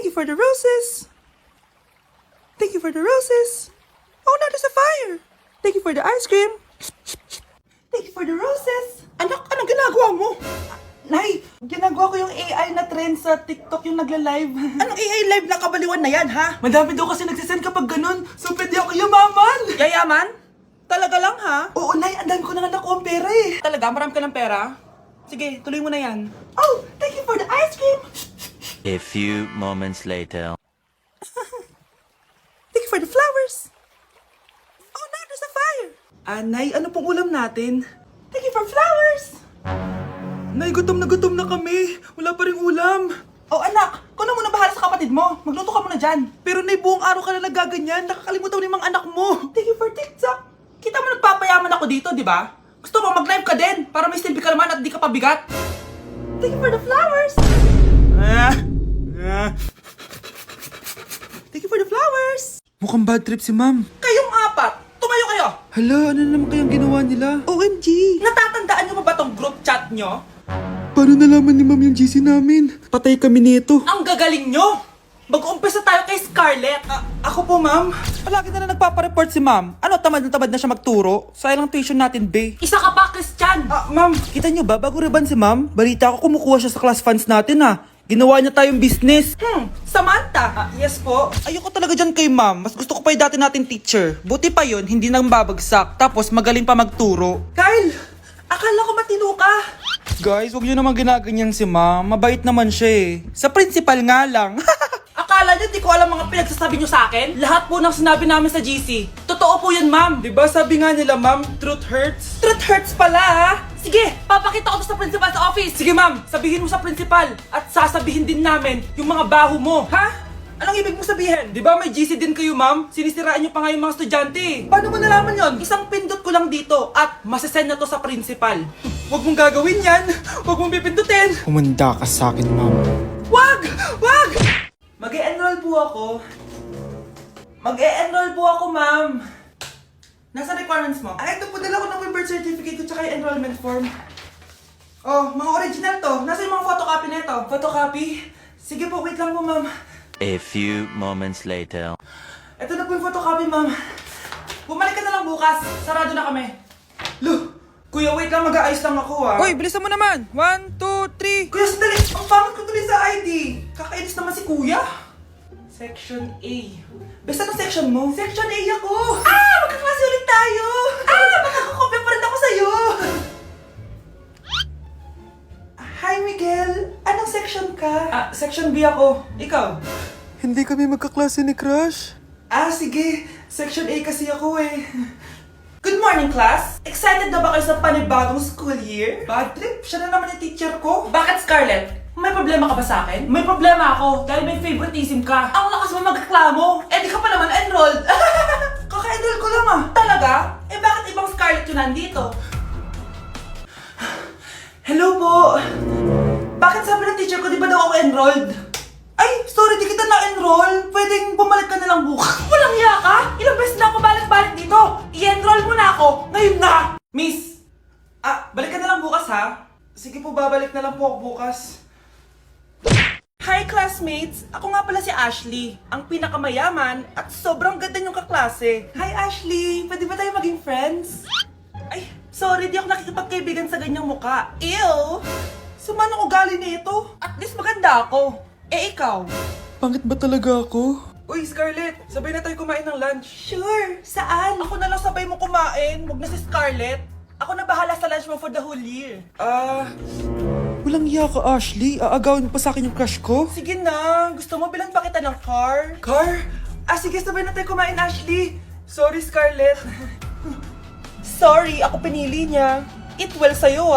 Thank you for the roses. Thank you for the roses. Oh no, there's a fire. Thank you for the ice cream. Thank you for the roses. Anak, anong ginagawa mo? Nay, ginagawa ko yung AI na trend sa TikTok yung nagla-live. Anong AI live na kabaliwan na yan, ha? Madami daw kasi nagsisend kapag ganun. So pwede ako yumaman. Yayaman? Talaga lang, ha? Oo, Nay, ang dami ko na nakuha ang pera eh. Talaga? Marami ka ng pera? Sige, tuloy mo na yan. Oh, thank you for the ice cream. A few moments later. Thank you for the flowers. Oh no, there's a fire. Nay, ano pong ulam natin? Thank you for flowers. Nay, gutom na kami. Wala pa rin ulam. Oh anak, kung na muna bahala sa kapatid mo. Magluto ka muna dyan. Pero Nay, buong araw ka na nagaganyan. Nakakalimutan mo yung mga anak mo. Thank you for TikTok. Kita mo nagpapayaman ako dito, di ba? Gusto mo mag-live ka din para may silbi ka naman at di ka pabigat. Thank you for the flowers. Thank you for the flowers. Mukhang bad trip si ma'am. Kayong apat, tumayo kayo. Hala, ano na naman kayang ginawa nila? OMG! Natatandaan nyo ba ba tong group chat nyo? Paano nalaman ni ma'am yung GC namin? Patay kami nito. Ang gagaling nyo! Mag-uumpisa tayo kay Scarlett. Ako po, ma'am. Palagi na nagpapareport si ma'am. Ano, tamad na siya magturo? Sayang lang tuition natin, be. Isa ka pa, Christian! Ma'am, kita nyo ba, bago reban si ma'am, balita ko kumukuha siya sa class funds natin Ginawa niya tayong business. Samantha! Yes po. Ayoko talaga dyan kay ma'am. Mas gusto ko pa yung dati natin teacher. Buti pa yun, hindi nang babagsak. Tapos magaling pa magturo. Kyle! Akala ko matino ka. Guys, huwag nyo naman ginaganyan si ma'am. Mabait naman siya eh. Sa principal nga lang. Akala niyo di ko alam mga pinagsasabi niyo sa akin? Lahat po ng sinabi namin sa GC. Totoo po yan, ma'am. Diba sabi nga nila ma'am, truth hurts? Truth hurts pala, ha? Sige, papakita ko to sa principal sa office. Sige, ma'am. Sabihin mo sa principal. At sasabihin din namin yung mga baho mo. Ha? Anong ibig mo sabihin? Diba may GC din kayo ma'am? Sinisiraan nyo pa nga yung mga estudyante. Paano mo nalaman yon? Isang pindot ko lang dito at masasend na to sa principal. Huwag mong gagawin yan. Huwag mong pipindutin. Humanda ka sa akin ma'am. Wag! Wag! Mag-e-enroll po ako. Mag-e-enroll po ako, ma'am. Nasa requirements mo? Ito po, dala ko ng birth certificate ko tsaka yung enrollment form. Oh, mga original to. Nasa yung mga photocopy nito? Photocopy? Sige po, wait lang po, ma'am. A few moments later. Ito na po yung photocopy, ma'am. Bumalik ka na lang bukas. Sarado na kami. Loh, kuya, wait lang. Mag-aayos lang ako, Hoy, bilisan mo naman. 1, 2, 3. Kuya, sandali! Ang pangit ko tuloy sa ID! Kakainis naman si kuya! Section A. Basta ng section mo? Section A ako! Magkaklase ulit tayo! Makakakopya pa rin ako sa'yo! Hi, Miguel! Anong section ka? Section B ako. Ikaw? Hindi kami magkaklase ni Crush. Sige. Section A kasi ako eh. Good morning, class! Excited na ba kayo sa panibagong school year? Bad trip? Siya na naman yung teacher ko. Bakit, Scarlett? May problema ka ba sa akin? May problema ako dahil may favoritism ka. Ang lakas mo magreklamo. Di ka pa naman enrolled. Kaka-enroll ko lang Talaga? Bakit ibang Scarlett yun nandito? Hello po! Bakit sabi ng teacher ko di ba daw ako enrolled? Ay, sorry, di kita na-enroll. Pwedeng bumalik ka na lang bukas. Walang hiya ka? Ilang beses na ako balik-balik dito. I-enroll mo na ako. Ngayon na! Miss! Balik ka na lang bukas, ha? Sige po, babalik na lang po ako bukas. Hi, classmates! Ako nga pala si Ashley, ang pinakamayaman at sobrang ganda niyong kaklase. Hi, Ashley! Pwede ba tayo maging friends? Ay, sorry, di ako nakikipagkaibigan sa ganyang muka. Ew! Sumanong ugali nito. At least maganda ako. Ikaw? Pangit ba talaga ako? Uy, Scarlett, sabay na tayo kumain ng lunch. Sure, saan? Ako na lang sabay mo kumain, wag na si Scarlett. Ako na bahala sa lunch mo for the whole year. Walang iya ka, Ashley. Aagawin mo pa sa akin yung crush ko? Sige na, gusto mo bilan pa kita ng car? Car? Sige, sabay na tayo kumain, Ashley. Sorry, Scarlett. Sorry, ako pinili niya. Eat well sa'yo,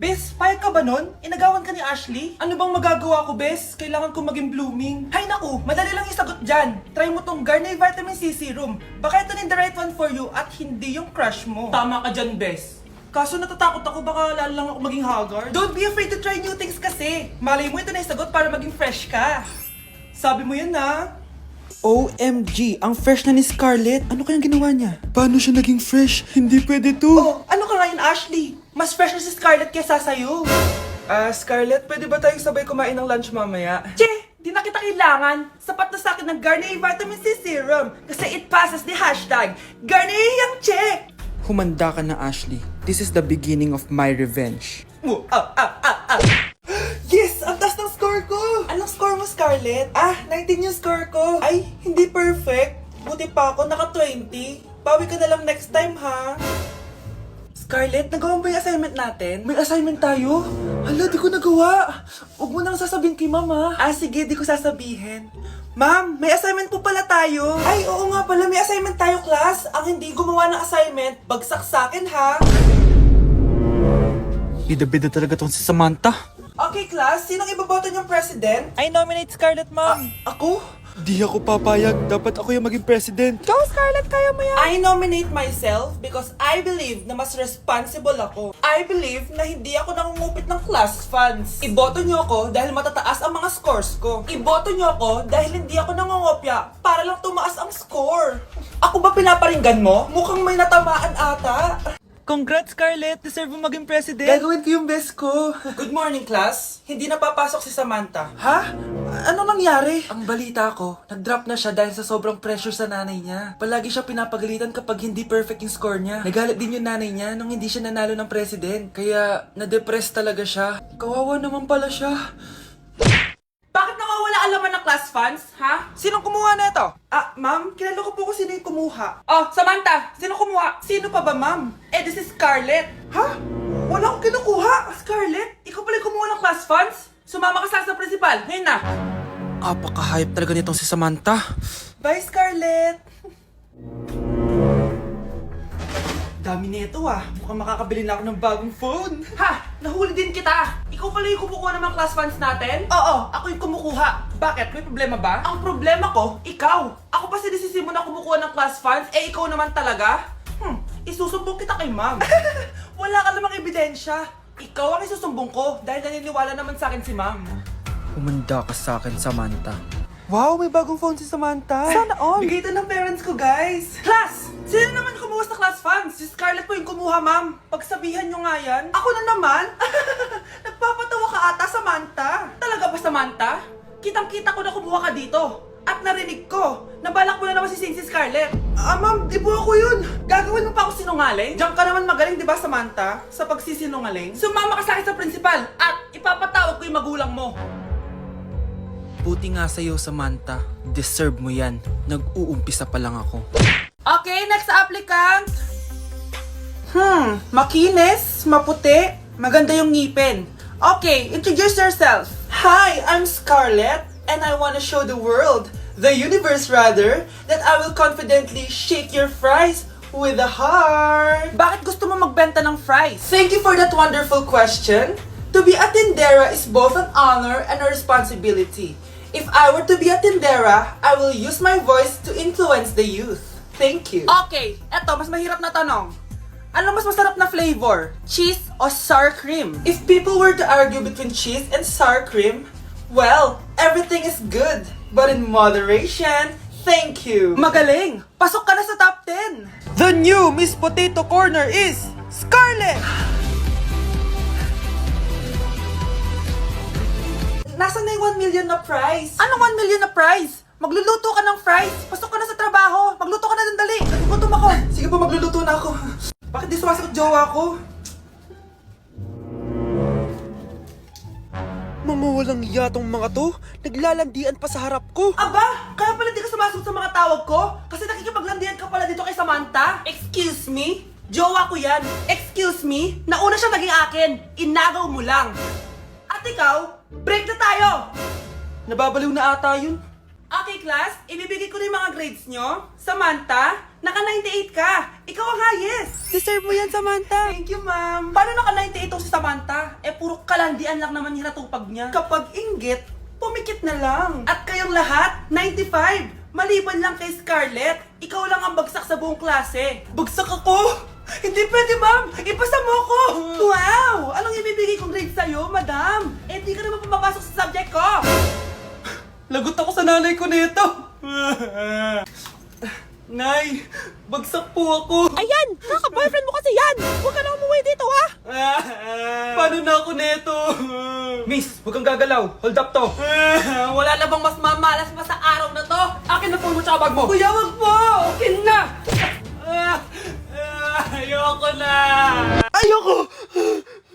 Bes, payag ka ba nun? Inagawan ka ni Ashley? Ano bang magagawa ko, Bes? Kailangan ko maging blooming. Hay naku, madali lang isagot dyan. Try mo tong Garnier Vitamin C Serum. Baka ito na the right one for you at hindi yung crush mo. Tama ka dyan, Bes. Kaso natatakot ako, baka lalo lang ako maging haggard. Don't be afraid to try new things kasi. Malay mo ito na isagot para maging fresh ka. Sabi mo yan na. OMG, ang fresh na ni Scarlett. Ano kayang ginawa niya? Paano siya naging fresh? Hindi pwede to. Ano ka ngayon, Ashley? Mas fresh na si Scarlett kesa sa'yo. Scarlett, pwede ba tayong sabay kumain ng lunch mamaya? Che, di na na kailangan. Sapat na sa akin ng Garnier Vitamin C Serum. Kasi it passes the hashtag Garnier Yang Check. Humanda ka na, Ashley. This is the beginning of my revenge. Yes! Ang taas ng score ko! Anong score mo, Scarlett? 19 yung score ko. Ay, hindi perfect. Buti pa ako, naka 20. Bawi ka na lang next time, ha? Scarlett, nagawa mo ba yung assignment natin? May assignment tayo? Hala, di ko nagawa. Huwag mo nang sasabihin kay mama. Sige, di ko sasabihin. Ma'am, may assignment po pala tayo. Ay, oo nga pala, may assignment tayo, class. Ang hindi gumawa ng assignment, bagsak sa akin, ha? Bida-bida talaga tong si Samantha. Okay, class, sinong iboboto niyong president? I nominate Scarlett, ma'am. Ako? Di ako papayag. Dapat ako yung maging president. Go, Scarlett! Kaya mo yan! I nominate myself because I believe na mas responsible ako. I believe na hindi ako nangungupit ng class funds. Iboto niyo ako dahil matataas ang mga scores ko. Iboto niyo ako dahil hindi ako nangungopya para lang tumaas ang score. Ako ba pinaparinggan mo? Mukhang may natamaan ata. Congrats, Scarlett! Deserve mo maging president! Gagawin ko yung best ko. Good morning, class. Hindi na papasok si Samantha. Ha? Ano nangyari? Ang balita ko, nag-drop na siya dahil sa sobrang pressure sa nanay niya. Palagi siya pinapagalitan kapag hindi perfect yung score niya. Nagalit din yung nanay niya nung hindi siya nanalo ng president. Kaya, na-depress talaga siya. Kawawa naman pala siya. Bakit nawawala ang laman ng class funds, ha? Sinong kumuha na ito? Ma'am, kilala ko po kung sino yung kumuha. Oh, Samantha! Sino kumuha? Sino pa ba, ma'am? This is Scarlett. Ha? Wala akong kinukuha. Scarlett? Ikaw pala yung kumuha ng class funds? Sumama ka sa principal. Ngayon na. Apaka-hype talaga nitong si Samantha. Bye, Scarlett! Dami nito Mukhang makakabili na ako ng bagong phone. Ha! Nahuli din kita! Ikaw pala yung kumukuha ng mga class funds natin? Oo, ako yung kumukuha. Bakit? May problema ba? Ang problema ko, ikaw. Ako pa sinisisi mo na kumukuha ng class funds, ikaw naman talaga? Isusumbong kita kay ma'am. Wala ka namang ebidensya. Ikaw ang isusumbong ko dahil naniniwala naman sa akin si ma'am. Humanda ka sa akin, Samantha. Wow, may bagong phone si Samantha! Sana all! Bigay ito ng parents ko, guys. Class! Sino naman kumuha sa class funds? Si Scarlett po yung kumuha, ma'am. Pagsabihan nyo nga yan. Ako na naman? Nagpapatawa ka ata, Samantha. Talaga ba, Samantha? Kitang-kita ko na kumuha ka dito. At narinig ko, nabalak mo na naman si Scarlett. Ma'am, di po ako yun. Gagawin mo pa ako sinungaling? Diyan ka naman magaling, di ba, Samantha? Sa pagsisinungaling? Sumama ka sa akin sa principal at ipapatawag ko yung magulang mo. Buti nga sa'yo, Samantha. Deserve mo yan. Nag-uumpisa pa lang ako. Okay, next applicant. Makinis, maputi, maganda yung ngipin. Okay, introduce yourself. Hi, I'm Scarlett, and I want to show the world, the universe rather, that I will confidently shake your fries with a heart. Bakit gusto mo magbenta ng fries? Thank you for that wonderful question. To be a tindera is both an honor and a responsibility. If I were to be a tindera, I will use my voice to influence the youth. Thank you. Okay, eto, mas mahirap na tanong. Ano mas masarap na flavor? Cheese o sour cream? If people were to argue between cheese and sour cream, well, everything is good, but in moderation. Thank you. Magaling! Pasok ka na sa top 10! The new Miss Potato Corner is Scarlett! Nasaan na yung 1 million na prize? Anong 1 million na prize? Magluluto ka ng fries. Pasok ka na sa trabaho. Magluto ka na dun, dali. Nagugutom ako. Sige po, magluluto na ako. Bakit di sumasagot jowa ko? Mga walang yatong mga to. Naglalandian pa sa harap ko. Aba, kaya pala di ka sumasagot sa mga tawag ko? Kasi nakikipaglandian ka pala dito kay Samantha? Excuse me? Jowa ko yan. Excuse me? Nauna siya naging akin. Inagaw mo lang. At ikaw, break na tayo! Nababaliw na ata yun. Okay, class. Ibibigay ko na yung mga grades nyo. Samantha, naka-98 ka. Ikaw ang highest. Deserve mo yan, Samantha! Thank you, ma'am. Paano naka-98 si Samantha? Puro kalandian lang naman hinatupag niya. Kapag inggit, pumikit na lang. At kayong lahat, 95. Maliban lang kay Scarlett, ikaw lang ang bagsak sa buong klase. Bagsak ako? Hindi pwede, ma'am! Ipasa mo ako! Wow! Anong ibibigay kong grade sa'yo, madam? Di ka naman pumapasok sa subject ko! Lagot ako sa nanay ko nito! Nay, bagsak po ako! Ayan! Kaka-boyfriend mo kasi yan! Huwag ka na umuwi dito, ha? Paano na ako neto? Miss, huwag kang gagalaw. Hold up to. Wala na bang mas mamalas pa sa araw na to? Akin na phone mo tsaka bag mo. Kuya, wag po! Akin na! Ayoko na! Ayoko!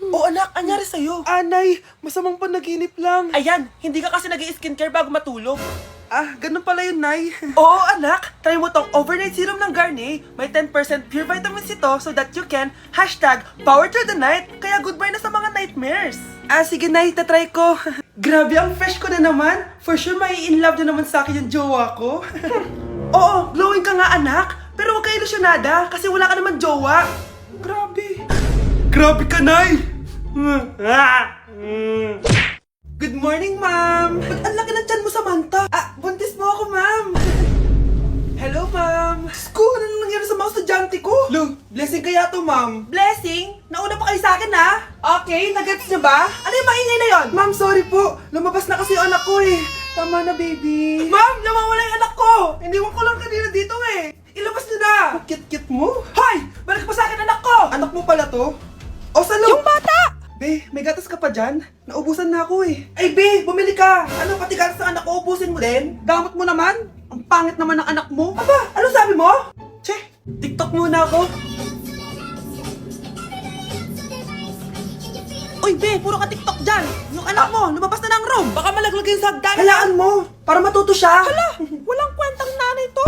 O anak, anyari sa'yo? Anay, masamang panaginip lang. Ayan, hindi ka kasi nag-i-skincare bago matulog. Ah, ganun pala yun, Nay. Oo, anak. Try mo tong overnight serum ng Garnier. May 10% pure vitamins ito so that you can #power through the night. Kaya goodbye na sa mga nightmares. Ah, sige, Nay, tatry ko. Grabe, ang fresh ko na naman. For sure, may in love na naman sa akin yung jowa ko. Oo, glowing ka nga, anak. Pero huwag ka ilusyonada kasi wala ka naman jowa. Grabe. Grabe ka, Nay. Good morning, ma'am. Ba't ang laki ng tiyan mo, Samantha? Ah, buntis mo ako, ma'am. Hello, ma'am. Sko, ano nang nangyari sa mga estudyante ko? Lo, blessing kaya to, ma'am. Blessing? Nauna pa kayo sa akin, ha? Okay, nagets niyo ba? Ano yung maingay na yon? Ma'am, sorry po. Lumabas na kasi yung anak ko eh. Tama na, baby. Ma'am, nawawala yung anak ko! Iniwan ko lang kanina dito eh! Ilabas niyo na! Kit-kit mo? Hoy! Balik pa sa akin anak ko! Anak mo pala to? O, salo? Yung bata! Be, may gatas ka pa dyan? Naubusan na ako eh. Ay, Be, bumili ka! Ano, pati gatas ng anak ko, ubusin mo din? Damot mo naman! Ang pangit naman ng anak mo! Aba, ano sabi mo? Che, TikTok muna ako. Uy, Be, puro ka TikTok dyan! Yung anak mo, lumabas na ng room! Baka malaglag yung sagdan! Hayaan mo, para matuto siya. Hala! Walang kwentang nanay to!